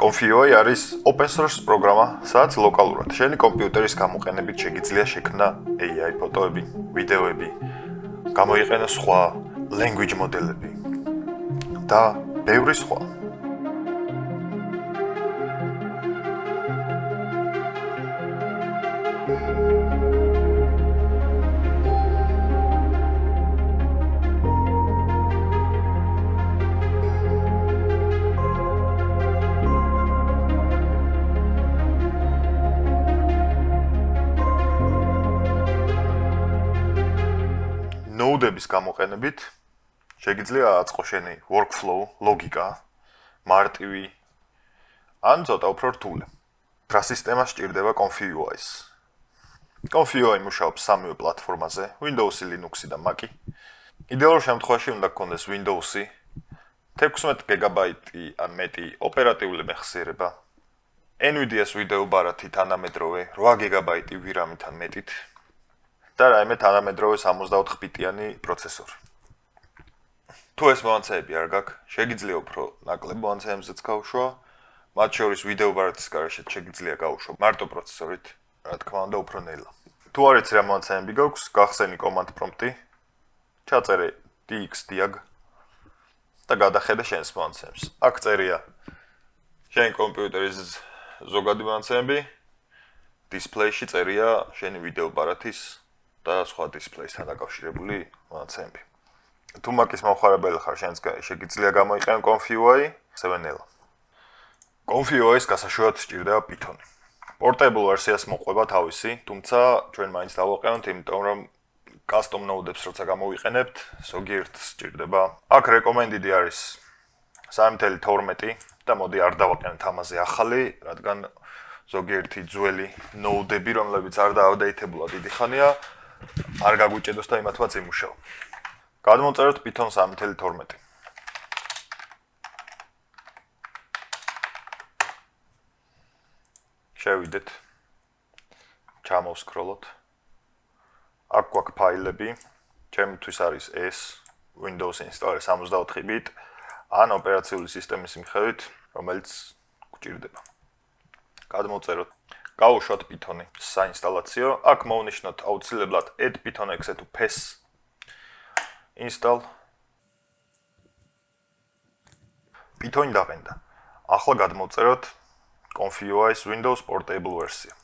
Config.ui არის open source პროგრამა, სადაც ლოკალურად შენი კომპიუტერის გამოყენებით შეგიძლია შექმნა AI ფოტოები, ვიდეოები, გამოიყენო სხვა language მოდელები და ბევრი სხვა. Node-ების გამოყენებით შეგიძლია აწყო შენი workflow, ლოგიკა, მარტივი ან ცოტა უფრო რთული. რა სისტემა სჭირდება Config.ui-ს? Config.ui მუშაობს სამივე პლატფორმაზე, Windows-ი, Linux-ი და Mac-ი. იდეალურ შემთხვევაში უნდა გქონდეს Windows-ი, 16 GB ან მეტი ოპერატიული მეხსიერება, NVIDIA-ს ვიდეო ბარათი თანამედროვე 8 GB VRAM-ით ან მეტით და რაიმე თანამედროვე 64 ბიტიანი პროცესორი. თუ ეს მომანცეები არ გაქვს, შეგიძლია უფრო ნაკლებ მომანცეებზეც გაუშვა, მათ შორის ვიდეო ბარათის გარეშეც შეგიძლია გაუშვა მარტო პროცესორით, რა თქმა უნდა, უფრო ნელა. თუ არ იცი რა მომანცეები გაქვს, გახსენი command prompt-ი, ჩაწერე dxdiag და გადახედე შენს მომანცეებს. აქ წერია შენი კომპიუტერის ზოგადი მომანცეები, display-ში წერია შენი ვიდეო ბარათის და სხვა display-სთან დაკავშირებული მომანცეები. თუ Mac-ის მომხმარებელი ხარ, შეგიძლია გამოიყენო Config.ui, სევენელა. Config.ui-ს გასაშვებად სჭირდება Python. Portable ვერსიას მოყვება თავისი, თუმცა ჩვენ მაინც დავაყენოთ, იმიტომ რომ custom node-ებს როცა გამოვიყენებთ, ზოგიერთ სჭირდება. აქ recommended არის 3.12 და მოდი არ დავაყენოთ ამაზე ახალი, რადგან ზოგიერთი ძველი node-ები, რომლებიც არ დააპდეითებულა დიდი ხანია, არ გაგვიჭედოს და იმათვაც იმუშაო. გადმოვწეროთ Python 3.12. შევიდეთ. ჩამოვსკროლოთ. აქ გვაქვს ფაილები. ჩემთვის არის ეს Windows installer 64 bit ან ოპერაციული სისტემის მიხედვით, რომელიც გვჭირდება. გადმოვწეროთ. გავუშვათ Python-ი საინსტალაციო. აქ მოვნიშნოთ აუცილებლად add Python exe to PES install. Python-ი დაყენდა. ახლა გადმოვწეროთ Config.ui-ს Windows Portable version.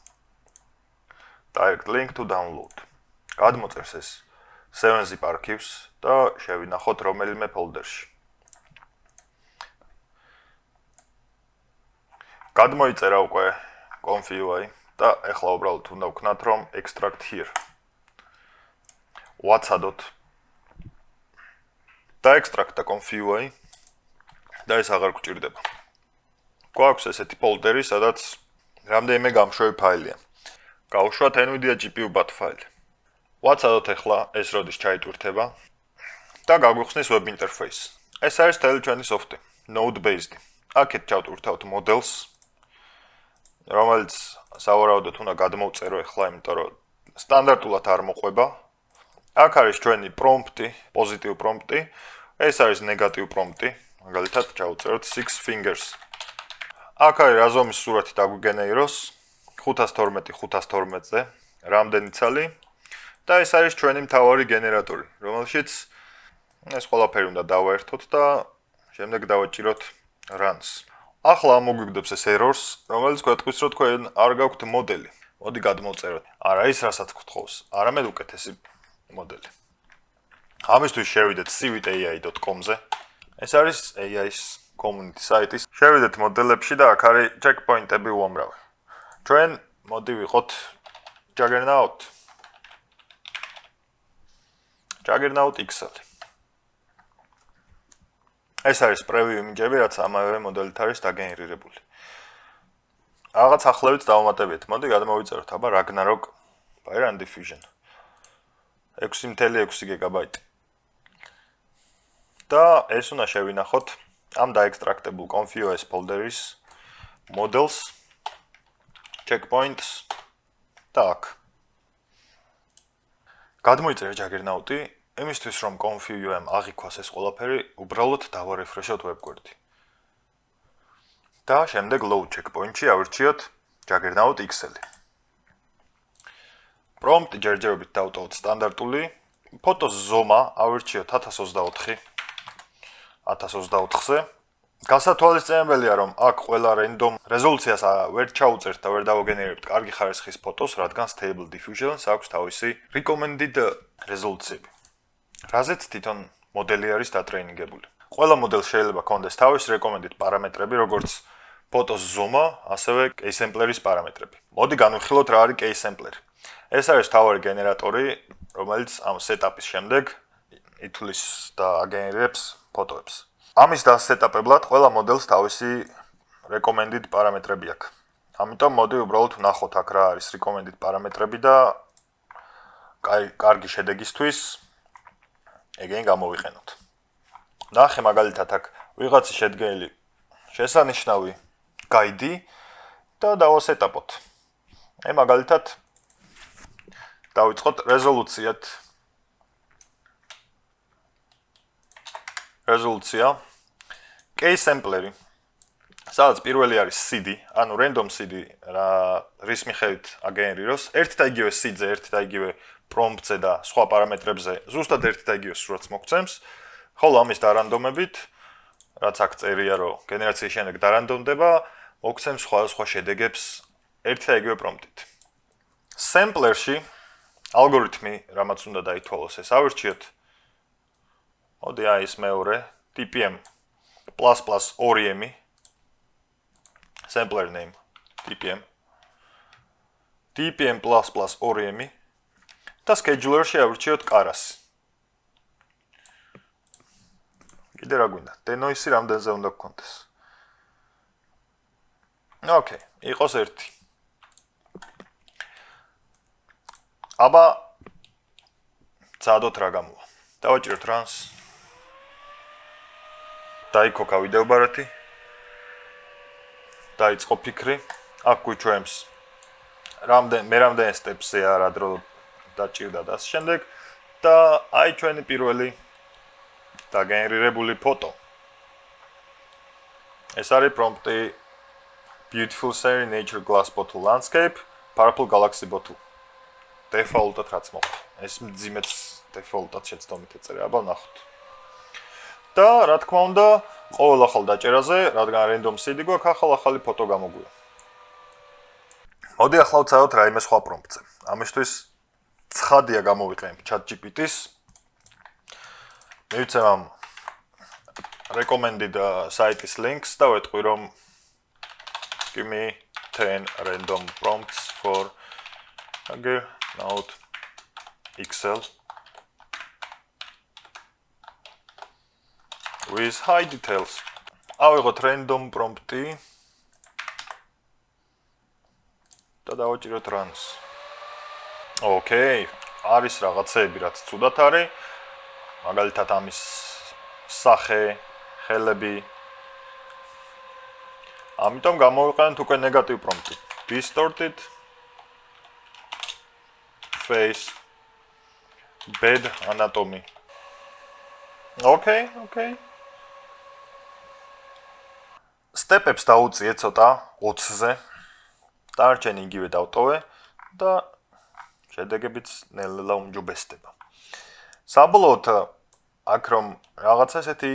Direct link to download. გადმოწერს ეს 7-zip archives და შევინახოთ რომელიმე ფოლდერში. გადმოიწერა უკვე Config.ui და ეხლა უბრალოდ უნდა ვქნათ რომ extract here. ვაცადოთ და extract-ა Config.ui და ეს აღარ გვჭირდება. გვაქვს ესეთი ფოლდერი, სადაც რამდენიმე გამშვები ფაილია. გავუშვათ NVIDIA GPU bat ფაილი. ვაცადოთ ეხლა ეს როდის ჩაიტვირთება და გაგვიხსნის web interface. ეს არის მთელი ჩვენი სოფტი, node-based. აქეთ ჩავტვირთავთ models, რომელიც სავარაუდოდ უნდა გადმოვწერო ეხლა, იმიტომ რომ სტანდარტულად არ მოყვება. აქ არის ჩვენი პრომპტი, positive პრომპტი, ეს არის negative პრომპტი, მაგალითად ჩავწეროთ 6 fingers. აქ არის რაზომის სურათი დაგვიგენეროს 512-512-ზე, რამდენი ცალი და ეს არის ჩვენი მთავარი გენერატორი, რომელშიც ეს ყველაფერი უნდა დავაერთოთ და შემდეგ დავაჭიროთ runs. ახლა მოგვიგდებს ეს errors, რომელიც გვეტყვის, რომ თქვენ არ გაქვთ მოდელი. მოდი გადმოვწეროთ. არა ის რასაც გთხოვს, არამედ უკეთესი მოდელი. ამისთვის შევიდეთ civit.ai.com-ზე. ეს არის AI-ს community site-ი. შევიდეთ მოდელებში და აქ არის checkpoint-ები უამრავი. ჩვენ მოდი ვიყოთ Juggernaut. Juggernaut XL. ეს არის preview image-ები, რაც ამავე მოდელით არის დაგენერირებული. რაღაც ახლებიც დავამატებიეთ. მოდი გადმოვიწეროთ, აბა Ragnarok by Rundifusion. 6.6 GB. და ეს უნდა შევინახოთ ამ დაექსტრაქტებულ Config.ui-ს ფოლდერის models, checkpoints და აქ. გადმოიწერე Juggernaut-ი, იმისთვის რომ Config.ui-მ აღიქვას ეს ყველაფერი, უბრალოდ დავარეფრეშოთ web-გვერდი. და შემდეგ low checkpoint-ში ავირჩიოთ ჯაგერნაუტ XL. პრომპტი ჯერჯერობით დავტოვოთ სტანდარტული. ფოტოს ზომა ავირჩიოთ 1024-ზე. გასათვალისწინებელია, რომ აქ ყველა random რეზოლუციას ვერ ჩაუწერთ და ვერ დავაგენერებთ კარგი ხარისხის ფოტოს, რადგან Stable Diffusion-ს აქვს თავისი recommended რეზოლუციები. რაზეც თვითონ მოდელი არის დატრეინინგებული. ყველა მოდელს შეიძლება ჰქონდეს თავისი recommended პარამეტრები, როგორც ფოტოს ზომა, ასევე keysempler-ის პარამეტრები. მოდი განვიხილოთ რა არის keysempler. ეს არის თავარი გენერატორი, რომელიც ამ სეტაპის შემდეგ ითვლის და აგენერებს ფოტოებს. ამის დასეტაპებლად ყველა მოდელს თავისი recommended პარამეტრები აქვს. ამიტომ მოდი უბრალოდ ვნახოთ აქ რა არის recommended პარამეტრები და კარგი შედეგისთვის ეგენ გამოვიყენოთ. ნახე მაგალითად აქ ვიღაცის შედგენილი შესანიშნავი გაიდი და დავასეტაპოთ. მაგალითად დავიწყოთ რეზოლუცია keysempler-ი, სადაც პირველი არის CD, ანუ random CD, რის მიხედვით აგენერიროს, ერთ და იგივე CD-ზე, ერთ და იგივე პრომპტზე და სხვა პარამეტრებზე, ზუსტად ერთ და იგივე სურათს მოგცემს, ხოლო ამის დარანდომებით, რაც აქ წერია, რომ გენერაციის შემდეგ დარანდომდება, მოგცემს სხვადასხვა შედეგებს ერთ და იგივე პრომპტით. Sampler-ში ალგორითმი, რამაც უნდა დაითვალოს, ეს ავირჩიოთ. მოდი ის მეორე TPM++ 2M sampler name TPM++ 2M და scheduler-ში ავირჩიოთ Keras. კიდე რა გვინდა? denoise რამდენზე უნდა გქონდეს? ოკეი, იყოს 1. აბა წადოთ რა გამოვა. დავაჭიროთ runs. დაიქოქა ვიდეო ბარათი. დაიწყო ფიქრი. აქ გვიჩვენებს რამდენ სტეპსზე არა დრო დაჭირდა და შემდეგ და აი ჩვენი პირველი დაგენერირებული ფოტო. ეს არის პრომპტი Beautiful Scenery Nature Glass Bottle Landscape Purple Galaxy Bottle. Default-ად რაც მოხდა. ეს მძიმეც default-ად შეცდომით ეწერა, აბა ნახოთ. და რა თქმა უნდა, ყოველ ახალ დაჭერაზე, რადგან random CD გვაქვს, ახალი ფოტო გამოგვია. მოდი ახლა ვცადოთ რაიმე სხვა პრომპტზე. ამისთვის ცხადია გამოვიყენებ ChatGPT-ს. მივცემ ამ recommended site-ის links და ვეტყვი რომ give me 10 random prompts for Note XL with high details. ავიღოთ random prompt-ი და დავაჭიროთ runs. Okay, არის რაღაცეები, რაც ცუდად არის. მაგალითად ამის სახე, ხელები. ამიტომ გამოვიყენოთ უკვე negative prompt-ი. Distorted face bed anatomy. Okay. Step-ებს დაუწიე ცოტა 20-ზე. დარჩენი იგივე დავტოვე და შედეგებიც ნელა უმჯობესდება. საბოლოოდ აქ რომ რაღაცა ესეთი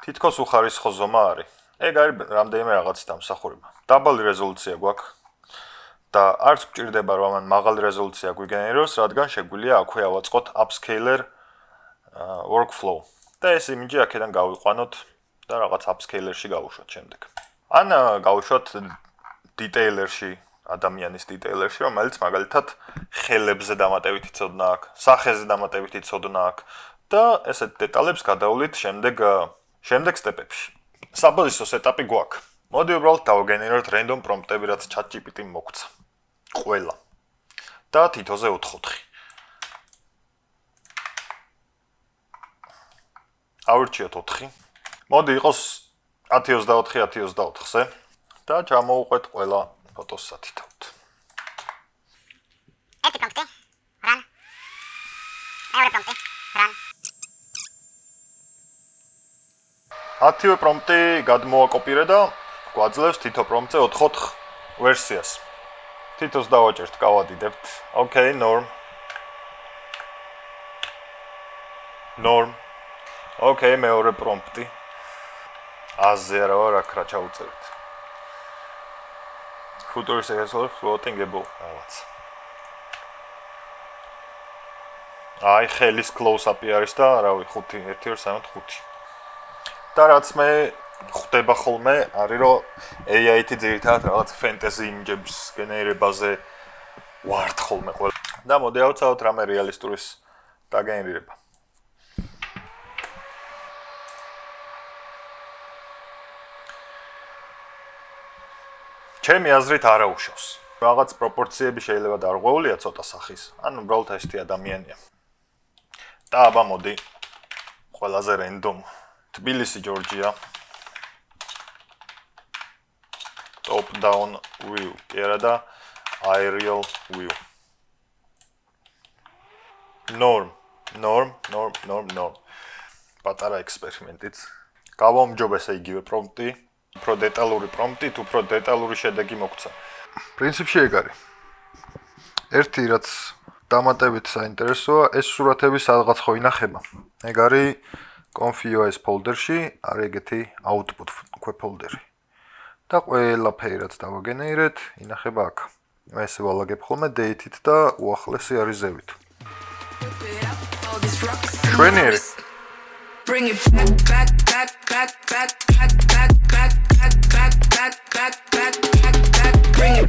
თითქოს უხარისხო ზომა არის. ეგ არის რამდენიმე რაღაც დამსახურება. დაბალი რეზოლუცია გვაქვს და არც გვჭირდება რომ ამან მაღალი რეზოლუცია გვიგენეროს, რადგან შეგვიძლია აქვე ავაწყოთ upscaler workflow. და ეს იმიჯი აქედან გავიყვანოთ და რაღაც upscaler-ში გავუშვათ შემდეგ. ან გავუშვათ detailer-ში, ადამიანის detailer-ში, რომელიც მაგალითად ხელებზე დამატებით იცოდნა აქვს, სახეზე დამატებით იცოდნა აქვს და ესეთ დეტალებს გადავლით შემდეგ სტეპებში. საბოლოო სეტაპი გვაქვს. მოდი უბრალოდ დავგენეროთ random prompt-ები, რაც ChatGPT-მ მოგცა. ყველა. და თითოზე 4-4. ავირჩიოთ 4. მოდი იყოს 1024-1024-ზე და ჩამოვუყვეთ ყველა ფოტოს სათითაოდ. ერთი პრომპტი, run. მეორე პრომპტი, run. 10-ვე პრომპტი გადმოაკოპირე და გვაძლევს თითო პრომპტზე 4 ვერსიას. თითოს დავაჭერთ, გავადიდებთ. Okay, norm. Okay, მეორე პრომპტი. აზე არა ვარ, აქ რა ჩავუწერთ. Future successful floating above. რაღაც. აი, ხელის close-up-ი არის და რავი, 5, 1, 2, 3, 5. და რაც მე ხვდება ხოლმე, არის რომ AI-ი ძირითადად რაღაც fantasy image-ების გენერირებაზე ვართ ხოლმე ყველა. და მოდი ავცავთ რამე რეალისტურის დაგენერირება. ჩემი აზრით არა უშავს. რაღაც პროპორციები შეიძლება დარღვეულია ცოტა სახის, ან უბრალოდ ესეთი ადამიანია. და აბა მოდი ყველაზე random თბილისი ჯორჯია top down view კი არა და aerial view norm პატარა ექსპერიმენტიც გავამჯობ ესე იგივე პრომპტი უფრო დეტალური პრომპტი თუ უფრო დეტალური შედეგი მოგცა პრინციპში ეგ არის ერთი რაც დამატებით საინტერესოა ეს სურათები სადღაც ხო ინახება ეგ არის config.js ფოლდერში არის ეგეთი output ფოლდერი და ყველაფერი რაც დავაგენერირეთ ინახება აქ ესე ვალაგებ ხოლმე date-ით და უახლესი არის ზევით შვენიერი Bring it back. Bring it